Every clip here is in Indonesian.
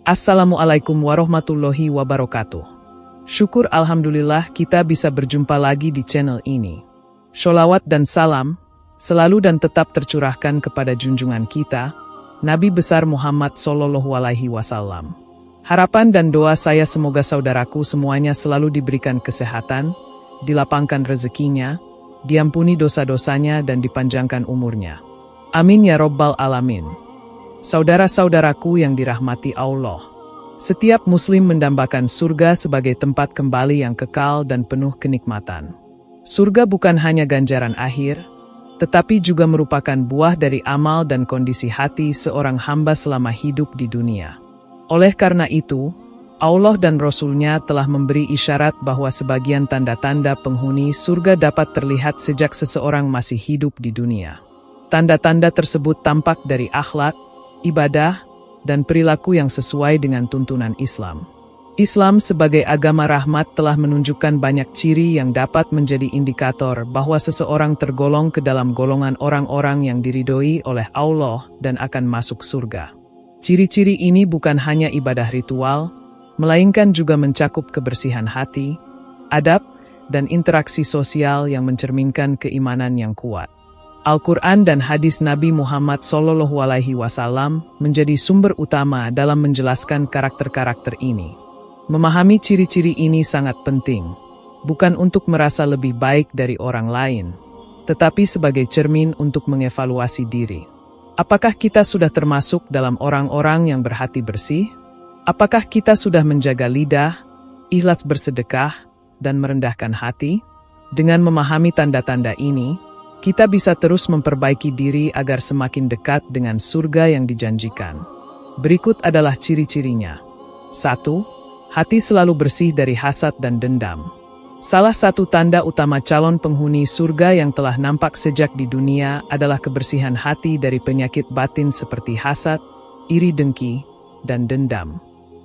Assalamualaikum warahmatullahi wabarakatuh. Syukur alhamdulillah kita bisa berjumpa lagi di channel ini. Sholawat dan salam selalu dan tetap tercurahkan kepada junjungan kita, Nabi besar Muhammad SAW. Harapan dan doa saya semoga saudaraku semuanya selalu diberikan kesehatan, dilapangkan rezekinya, diampuni dosa-dosanya dan dipanjangkan umurnya. Amin ya Rabbal Alamin. Saudara-saudaraku yang dirahmati Allah, setiap muslim mendambakan surga sebagai tempat kembali yang kekal dan penuh kenikmatan. Surga bukan hanya ganjaran akhir, tetapi juga merupakan buah dari amal dan kondisi hati seorang hamba selama hidup di dunia. Oleh karena itu, Allah dan Rasul-Nya telah memberi isyarat bahwa sebagian tanda-tanda penghuni surga dapat terlihat sejak seseorang masih hidup di dunia. Tanda-tanda tersebut tampak dari akhlak, ibadah, dan perilaku yang sesuai dengan tuntunan Islam. Islam sebagai agama rahmat telah menunjukkan banyak ciri yang dapat menjadi indikator bahwa seseorang tergolong ke dalam golongan orang-orang yang diridhoi oleh Allah dan akan masuk surga. Ciri-ciri ini bukan hanya ibadah ritual, melainkan juga mencakup kebersihan hati, adab, dan interaksi sosial yang mencerminkan keimanan yang kuat. Al-Quran dan hadis Nabi Muhammad SAW menjadi sumber utama dalam menjelaskan karakter-karakter ini. Memahami ciri-ciri ini sangat penting, bukan untuk merasa lebih baik dari orang lain, tetapi sebagai cermin untuk mengevaluasi diri. Apakah kita sudah termasuk dalam orang-orang yang berhati bersih? Apakah kita sudah menjaga lidah, ikhlas bersedekah, dan merendahkan hati? Dengan memahami tanda-tanda ini, kita bisa terus memperbaiki diri agar semakin dekat dengan surga yang dijanjikan. Berikut adalah ciri-cirinya. 1. Hati selalu bersih dari hasad dan dendam. Salah satu tanda utama calon penghuni surga yang telah nampak sejak di dunia adalah kebersihan hati dari penyakit batin seperti hasad, iri dengki, dan dendam.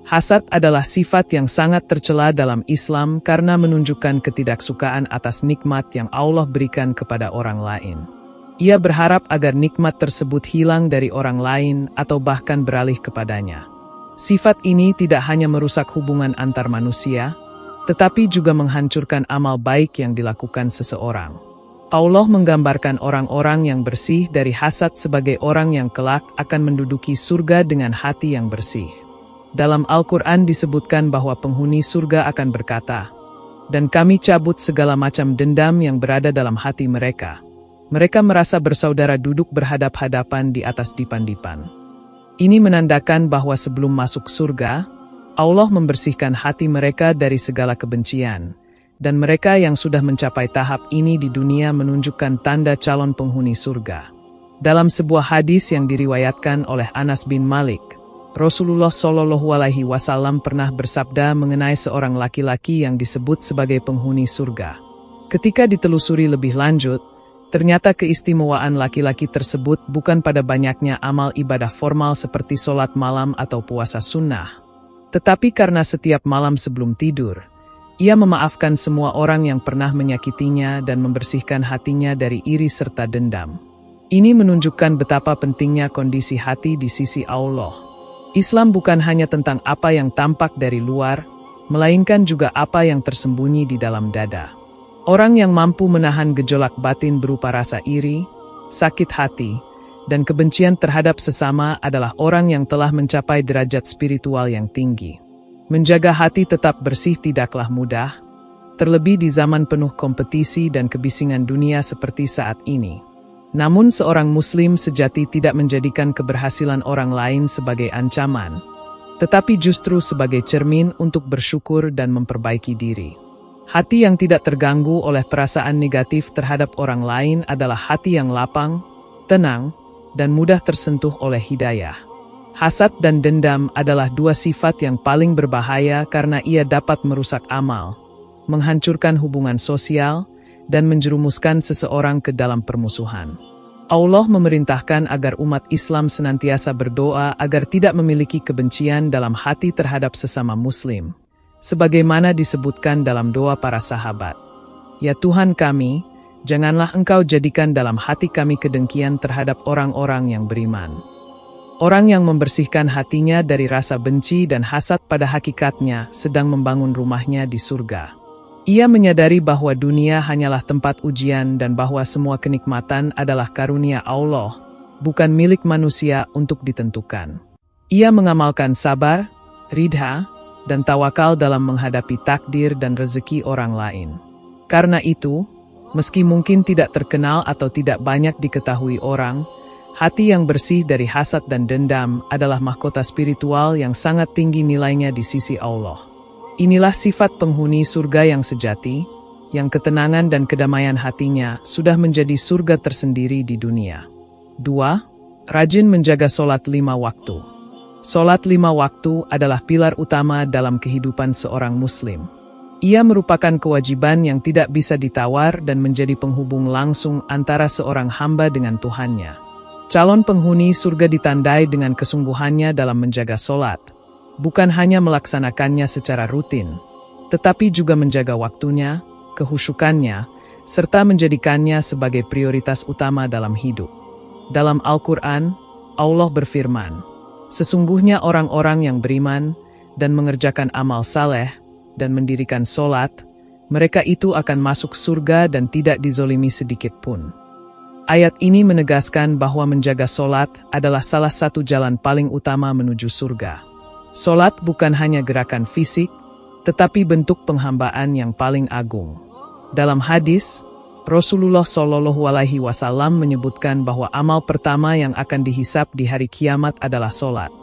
Hasad adalah sifat yang sangat tercela dalam Islam karena menunjukkan ketidaksukaan atas nikmat yang Allah berikan kepada orang lain. Ia berharap agar nikmat tersebut hilang dari orang lain atau bahkan beralih kepadanya. Sifat ini tidak hanya merusak hubungan antar manusia, tetapi juga menghancurkan amal baik yang dilakukan seseorang. Allah menggambarkan orang-orang yang bersih dari hasad sebagai orang yang kelak akan menduduki surga dengan hati yang bersih. Dalam Al-Quran disebutkan bahwa penghuni surga akan berkata, "Dan kami cabut segala macam dendam yang berada dalam hati mereka. Mereka merasa bersaudara duduk berhadap-hadapan di atas dipan-dipan." Ini menandakan bahwa sebelum masuk surga, Allah membersihkan hati mereka dari segala kebencian, dan mereka yang sudah mencapai tahap ini di dunia menunjukkan tanda calon penghuni surga. Dalam sebuah hadis yang diriwayatkan oleh Anas bin Malik, Rasulullah SAW pernah bersabda mengenai seorang laki-laki yang disebut sebagai penghuni surga. Ketika ditelusuri lebih lanjut, ternyata keistimewaan laki-laki tersebut bukan pada banyaknya amal ibadah formal seperti sholat malam atau puasa sunnah, tetapi karena setiap malam sebelum tidur, ia memaafkan semua orang yang pernah menyakitinya dan membersihkan hatinya dari iri serta dendam. Ini menunjukkan betapa pentingnya kondisi hati di sisi Allah. Islam bukan hanya tentang apa yang tampak dari luar, melainkan juga apa yang tersembunyi di dalam dada. Orang yang mampu menahan gejolak batin berupa rasa iri, sakit hati, dan kebencian terhadap sesama adalah orang yang telah mencapai derajat spiritual yang tinggi. Menjaga hati tetap bersih tidaklah mudah, terlebih di zaman penuh kompetisi dan kebisingan dunia seperti saat ini. Namun seorang muslim sejati tidak menjadikan keberhasilan orang lain sebagai ancaman, tetapi justru sebagai cermin untuk bersyukur dan memperbaiki diri. Hati yang tidak terganggu oleh perasaan negatif terhadap orang lain adalah hati yang lapang, tenang, dan mudah tersentuh oleh hidayah. Hasad dan dendam adalah dua sifat yang paling berbahaya karena ia dapat merusak amal, menghancurkan hubungan sosial, dan menjerumuskan seseorang ke dalam permusuhan. Allah memerintahkan agar umat Islam senantiasa berdoa agar tidak memiliki kebencian dalam hati terhadap sesama muslim, sebagaimana disebutkan dalam doa para sahabat. Ya Tuhan kami, janganlah Engkau jadikan dalam hati kami kedengkian terhadap orang-orang yang beriman. Orang yang membersihkan hatinya dari rasa benci dan hasad pada hakikatnya sedang membangun rumahnya di surga. Ia menyadari bahwa dunia hanyalah tempat ujian dan bahwa semua kenikmatan adalah karunia Allah, bukan milik manusia untuk ditentukan. Ia mengamalkan sabar, ridha, dan tawakal dalam menghadapi takdir dan rezeki orang lain. Karena itu, meski mungkin tidak terkenal atau tidak banyak diketahui orang, hati yang bersih dari hasad dan dendam adalah mahkota spiritual yang sangat tinggi nilainya di sisi Allah. Inilah sifat penghuni surga yang sejati, yang ketenangan dan kedamaian hatinya sudah menjadi surga tersendiri di dunia. 2. Rajin menjaga sholat 5 waktu. Sholat 5 waktu adalah pilar utama dalam kehidupan seorang muslim. Ia merupakan kewajiban yang tidak bisa ditawar dan menjadi penghubung langsung antara seorang hamba dengan Tuhannya. Calon penghuni surga ditandai dengan kesungguhannya dalam menjaga sholat, bukan hanya melaksanakannya secara rutin, tetapi juga menjaga waktunya, kehusyukannya, serta menjadikannya sebagai prioritas utama dalam hidup. Dalam Al-Quran, Allah berfirman, "Sesungguhnya orang-orang yang beriman dan mengerjakan amal saleh dan mendirikan sholat, mereka itu akan masuk surga dan tidak dizolimi sedikit pun." Ayat ini menegaskan bahwa menjaga sholat adalah salah satu jalan paling utama menuju surga. Sholat bukan hanya gerakan fisik, tetapi bentuk penghambaan yang paling agung. Dalam hadis, Rasulullah SAW menyebutkan bahwa amal pertama yang akan dihisap di hari kiamat adalah sholat.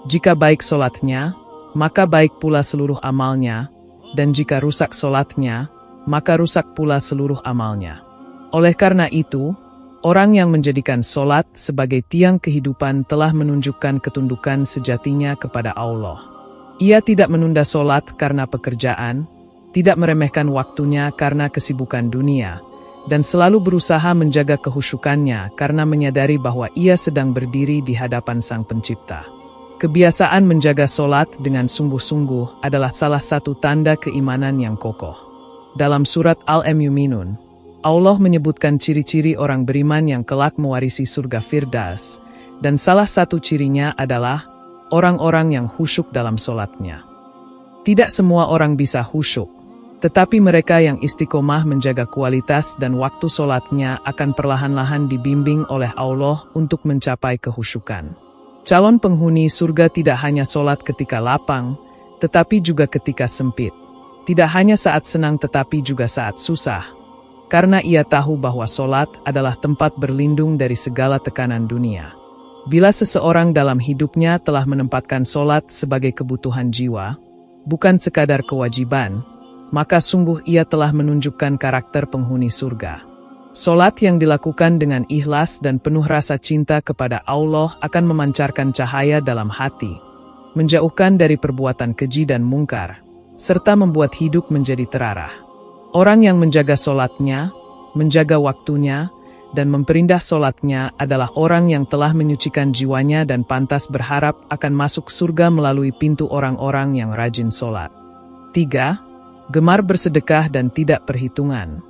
Jika baik sholatnya, maka baik pula seluruh amalnya, dan jika rusak sholatnya, maka rusak pula seluruh amalnya. Oleh karena itu, orang yang menjadikan sholat sebagai tiang kehidupan telah menunjukkan ketundukan sejatinya kepada Allah. Ia tidak menunda sholat karena pekerjaan, tidak meremehkan waktunya karena kesibukan dunia, dan selalu berusaha menjaga kehusyukannya karena menyadari bahwa ia sedang berdiri di hadapan Sang Pencipta. Kebiasaan menjaga sholat dengan sungguh-sungguh adalah salah satu tanda keimanan yang kokoh. Dalam surat Al-Mu'minun, Allah menyebutkan ciri-ciri orang beriman yang kelak mewarisi surga Firdaus, dan salah satu cirinya adalah orang-orang yang khusyuk dalam sholatnya. Tidak semua orang bisa khusyuk, tetapi mereka yang istiqomah menjaga kualitas dan waktu sholatnya akan perlahan-lahan dibimbing oleh Allah untuk mencapai kehusyukan. Calon penghuni surga tidak hanya sholat ketika lapang, tetapi juga ketika sempit. Tidak hanya saat senang tetapi juga saat susah. Karena ia tahu bahwa sholat adalah tempat berlindung dari segala tekanan dunia. Bila seseorang dalam hidupnya telah menempatkan sholat sebagai kebutuhan jiwa, bukan sekadar kewajiban, maka sungguh ia telah menunjukkan karakter penghuni surga. Sholat yang dilakukan dengan ikhlas dan penuh rasa cinta kepada Allah akan memancarkan cahaya dalam hati, menjauhkan dari perbuatan keji dan mungkar, serta membuat hidup menjadi terarah. Orang yang menjaga sholatnya, menjaga waktunya, dan memperindah sholatnya adalah orang yang telah menyucikan jiwanya dan pantas berharap akan masuk surga melalui pintu orang-orang yang rajin sholat. 3. Gemar bersedekah dan tidak perhitungan.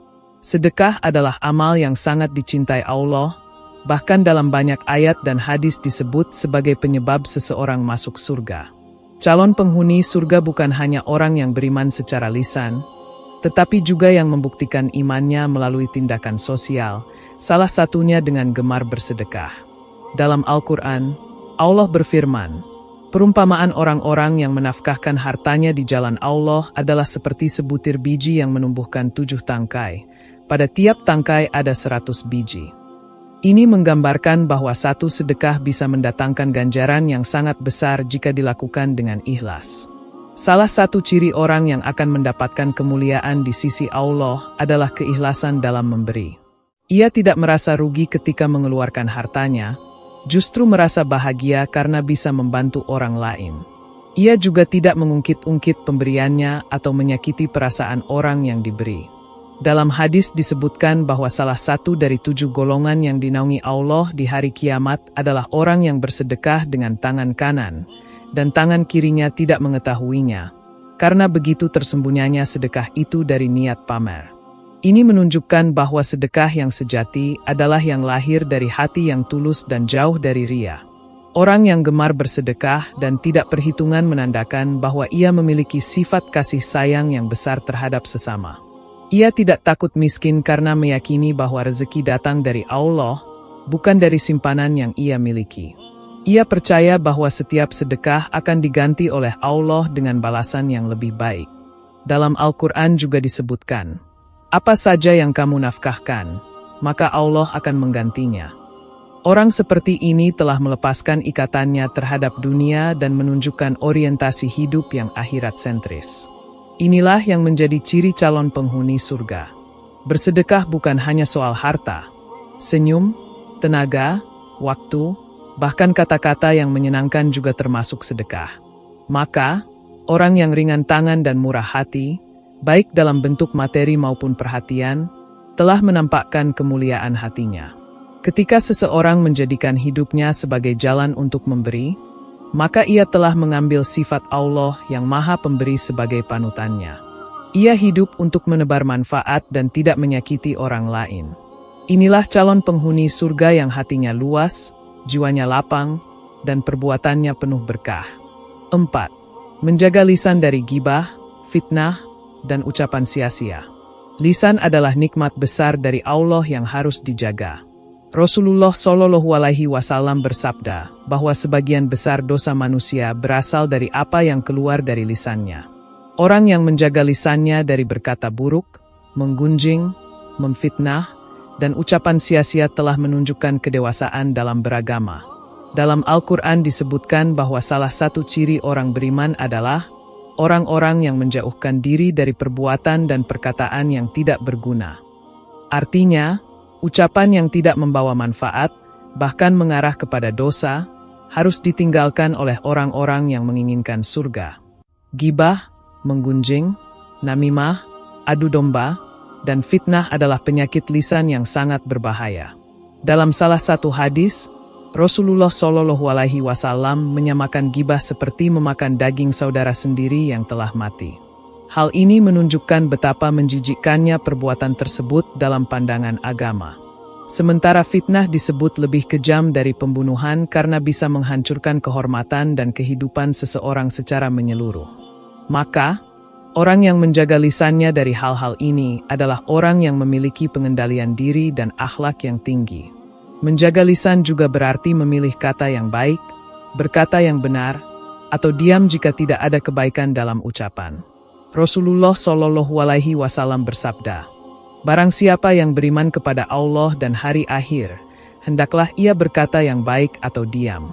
Sedekah adalah amal yang sangat dicintai Allah, bahkan dalam banyak ayat dan hadis disebut sebagai penyebab seseorang masuk surga. Calon penghuni surga bukan hanya orang yang beriman secara lisan, tetapi juga yang membuktikan imannya melalui tindakan sosial, salah satunya dengan gemar bersedekah. Dalam Al-Quran, Allah berfirman, "Perumpamaan orang-orang yang menafkahkan hartanya di jalan Allah adalah seperti sebutir biji yang menumbuhkan 7 tangkai. Pada tiap tangkai ada 100 biji." Ini menggambarkan bahwa satu sedekah bisa mendatangkan ganjaran yang sangat besar jika dilakukan dengan ikhlas. Salah satu ciri orang yang akan mendapatkan kemuliaan di sisi Allah adalah keikhlasan dalam memberi. Ia tidak merasa rugi ketika mengeluarkan hartanya, justru merasa bahagia karena bisa membantu orang lain. Ia juga tidak mengungkit-ungkit pemberiannya atau menyakiti perasaan orang yang diberi. Dalam hadis disebutkan bahwa salah satu dari 7 golongan yang dinaungi Allah di hari kiamat adalah orang yang bersedekah dengan tangan kanan, dan tangan kirinya tidak mengetahuinya. karena begitu tersembunyinya sedekah itu dari niat pamer. Ini menunjukkan bahwa sedekah yang sejati adalah yang lahir dari hati yang tulus dan jauh dari ria. Orang yang gemar bersedekah dan tidak perhitungan menandakan bahwa ia memiliki sifat kasih sayang yang besar terhadap sesama. Ia tidak takut miskin karena meyakini bahwa rezeki datang dari Allah, bukan dari simpanan yang ia miliki. Ia percaya bahwa setiap sedekah akan diganti oleh Allah dengan balasan yang lebih baik. Dalam Al-Quran juga disebutkan, apa saja yang kamu nafkahkan, maka Allah akan menggantinya. Orang seperti ini telah melepaskan ikatannya terhadap dunia dan menunjukkan orientasi hidup yang akhirat sentris. Inilah yang menjadi ciri calon penghuni surga. Bersedekah bukan hanya soal harta, senyum, tenaga, waktu, bahkan kata-kata yang menyenangkan juga termasuk sedekah. Maka, orang yang ringan tangan dan murah hati, baik dalam bentuk materi maupun perhatian, telah menampakkan kemuliaan hatinya. Ketika seseorang menjadikan hidupnya sebagai jalan untuk memberi, maka ia telah mengambil sifat Allah yang Maha Pemberi sebagai panutannya. Ia hidup untuk menebar manfaat dan tidak menyakiti orang lain. Inilah calon penghuni surga yang hatinya luas, jiwanya lapang, dan perbuatannya penuh berkah. 4. Menjaga lisan dari gibah, fitnah, dan ucapan sia-sia. Lisan adalah nikmat besar dari Allah yang harus dijaga. Rasulullah Shallallahu Alaihi Wasallam bersabda bahwa sebagian besar dosa manusia berasal dari apa yang keluar dari lisannya. Orang yang menjaga lisannya dari berkata buruk, menggunjing, memfitnah, dan ucapan sia-sia telah menunjukkan kedewasaan dalam beragama. Dalam Al-Quran disebutkan bahwa salah satu ciri orang beriman adalah orang-orang yang menjauhkan diri dari perbuatan dan perkataan yang tidak berguna. Artinya, ucapan yang tidak membawa manfaat, bahkan mengarah kepada dosa, harus ditinggalkan oleh orang-orang yang menginginkan surga. Gibah, menggunjing, namimah, adu domba, dan fitnah adalah penyakit lisan yang sangat berbahaya. Dalam salah satu hadis, Rasulullah Shallallahu Alaihi Wasallam menyamakan gibah seperti memakan daging saudara sendiri yang telah mati. Hal ini menunjukkan betapa menjijikkannya perbuatan tersebut dalam pandangan agama. Sementara fitnah disebut lebih kejam dari pembunuhan karena bisa menghancurkan kehormatan dan kehidupan seseorang secara menyeluruh. Maka, orang yang menjaga lisannya dari hal-hal ini adalah orang yang memiliki pengendalian diri dan akhlak yang tinggi. Menjaga lisan juga berarti memilih kata yang baik, berkata yang benar, atau diam jika tidak ada kebaikan dalam ucapan. Rasulullah Shallallahu Alaihi Wasallam bersabda, barang siapa yang beriman kepada Allah dan hari akhir, hendaklah ia berkata yang baik atau diam.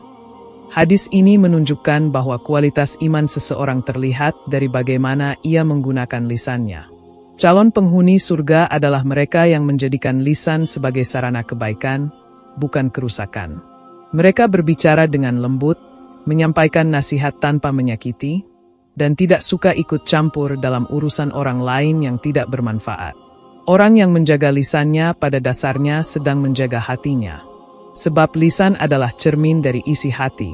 Hadis ini menunjukkan bahwa kualitas iman seseorang terlihat dari bagaimana ia menggunakan lisannya. Calon penghuni surga adalah mereka yang menjadikan lisan sebagai sarana kebaikan, bukan kerusakan. Mereka berbicara dengan lembut, menyampaikan nasihat tanpa menyakiti, dan tidak suka ikut campur dalam urusan orang lain yang tidak bermanfaat. Orang yang menjaga lisannya pada dasarnya sedang menjaga hatinya. Sebab lisan adalah cermin dari isi hati.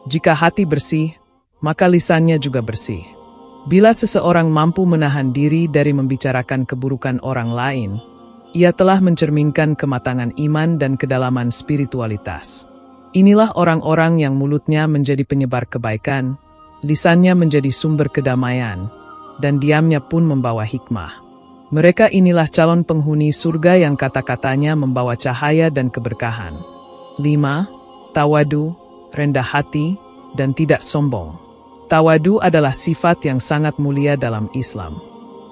Jika hati bersih, maka lisannya juga bersih. Bila seseorang mampu menahan diri dari membicarakan keburukan orang lain, ia telah mencerminkan kematangan iman dan kedalaman spiritualitas. Inilah orang-orang yang mulutnya menjadi penyebar kebaikan, lisannya menjadi sumber kedamaian, dan diamnya pun membawa hikmah. Mereka inilah calon penghuni surga yang kata-katanya membawa cahaya dan keberkahan. 5. Tawadu, rendah hati, dan tidak sombong. Tawadu adalah sifat yang sangat mulia dalam Islam.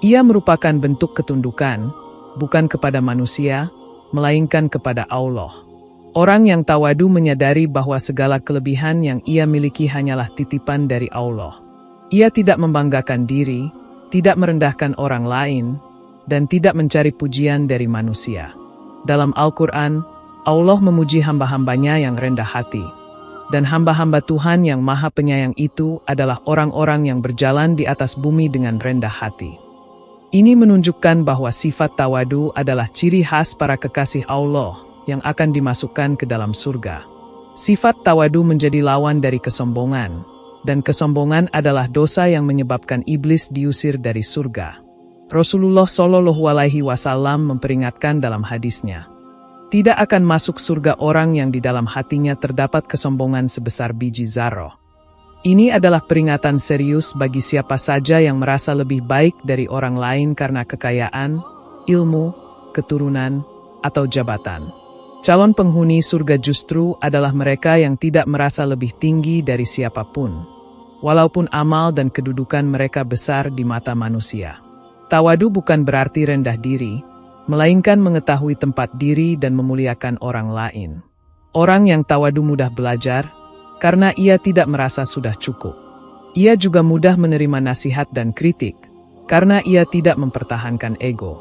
Ia merupakan bentuk ketundukan, bukan kepada manusia, melainkan kepada Allah. Orang yang tawadu menyadari bahwa segala kelebihan yang ia miliki hanyalah titipan dari Allah. Ia tidak membanggakan diri, tidak merendahkan orang lain, dan tidak mencari pujian dari manusia. Dalam Al-Quran, Allah memuji hamba-hambanya yang rendah hati. Dan hamba-hamba Tuhan yang Maha Penyayang itu adalah orang-orang yang berjalan di atas bumi dengan rendah hati. Ini menunjukkan bahwa sifat tawadu adalah ciri khas para kekasih Allah yang akan dimasukkan ke dalam surga. Sifat tawadu menjadi lawan dari kesombongan, dan kesombongan adalah dosa yang menyebabkan iblis diusir dari surga. Rasulullah Shallallahu Alaihi Wasallam memperingatkan dalam hadisnya, tidak akan masuk surga orang yang di dalam hatinya terdapat kesombongan sebesar biji zarah. Ini adalah peringatan serius bagi siapa saja yang merasa lebih baik dari orang lain karena kekayaan, ilmu, keturunan, atau jabatan. Calon penghuni surga justru adalah mereka yang tidak merasa lebih tinggi dari siapapun, walaupun amal dan kedudukan mereka besar di mata manusia. Tawadu bukan berarti rendah diri, melainkan mengetahui tempat diri dan memuliakan orang lain. Orang yang tawadu mudah belajar, karena ia tidak merasa sudah cukup. Ia juga mudah menerima nasihat dan kritik, karena ia tidak mempertahankan ego.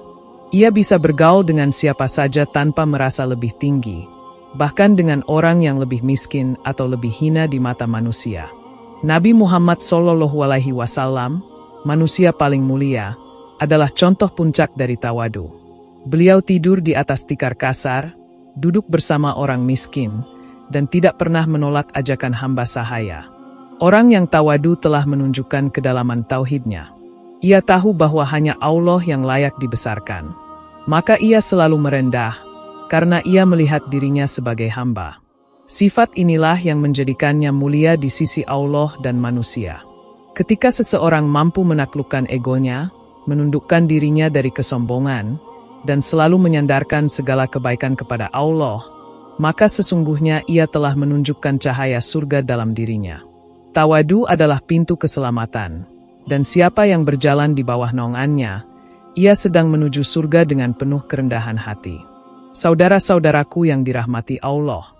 Ia bisa bergaul dengan siapa saja tanpa merasa lebih tinggi, bahkan dengan orang yang lebih miskin atau lebih hina di mata manusia. Nabi Muhammad SAW, manusia paling mulia, adalah contoh puncak dari tawadu. Beliau tidur di atas tikar kasar, duduk bersama orang miskin, dan tidak pernah menolak ajakan hamba sahaya. Orang yang tawadu telah menunjukkan kedalaman tauhidnya. Ia tahu bahwa hanya Allah yang layak dibesarkan. Maka ia selalu merendah, karena ia melihat dirinya sebagai hamba. Sifat inilah yang menjadikannya mulia di sisi Allah dan manusia. Ketika seseorang mampu menaklukkan egonya, menundukkan dirinya dari kesombongan, dan selalu menyandarkan segala kebaikan kepada Allah, maka sesungguhnya ia telah menunjukkan cahaya surga dalam dirinya. Tawadu adalah pintu keselamatan, dan siapa yang berjalan di bawah naungannya, ia sedang menuju surga dengan penuh kerendahan hati. Saudara-saudaraku yang dirahmati Allah,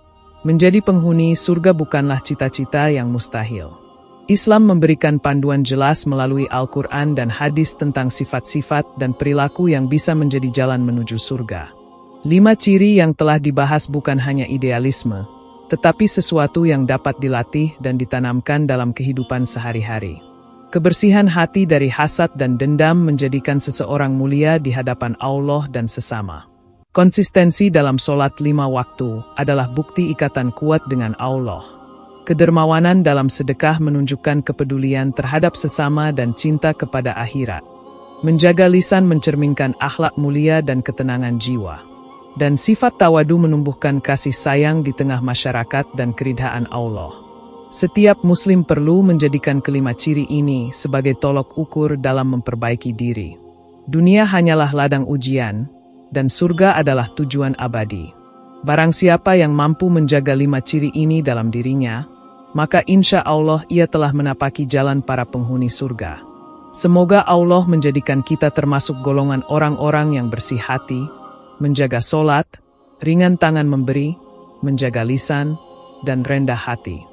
menjadi penghuni surga bukanlah cita-cita yang mustahil. Islam memberikan panduan jelas melalui Al-Quran dan hadis tentang sifat-sifat dan perilaku yang bisa menjadi jalan menuju surga. 5 ciri yang telah dibahas bukan hanya idealisme, tetapi sesuatu yang dapat dilatih dan ditanamkan dalam kehidupan sehari-hari. Kebersihan hati dari hasad dan dendam menjadikan seseorang mulia di hadapan Allah dan sesama. Konsistensi dalam sholat 5 waktu adalah bukti ikatan kuat dengan Allah. Kedermawanan dalam sedekah menunjukkan kepedulian terhadap sesama dan cinta kepada akhirat. Menjaga lisan mencerminkan akhlak mulia dan ketenangan jiwa. Dan sifat tawadu menumbuhkan kasih sayang di tengah masyarakat dan keridhaan Allah. Setiap muslim perlu menjadikan kelima ciri ini sebagai tolok ukur dalam memperbaiki diri. Dunia hanyalah ladang ujian, dan surga adalah tujuan abadi. Barang siapa yang mampu menjaga 5 ciri ini dalam dirinya, maka insya Allah ia telah menapaki jalan para penghuni surga. Semoga Allah menjadikan kita termasuk golongan orang-orang yang bersih hati, menjaga sholat, ringan tangan memberi, menjaga lisan, dan rendah hati.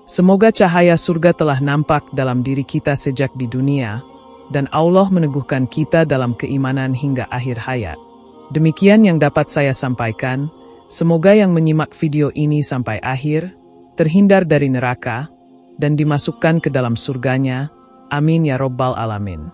Semoga cahaya surga telah nampak dalam diri kita sejak di dunia, dan Allah meneguhkan kita dalam keimanan hingga akhir hayat. Demikian yang dapat saya sampaikan, semoga yang menyimak video ini sampai akhir, terhindar dari neraka, dan dimasukkan ke dalam surganya. Amin ya Rabbal Alamin.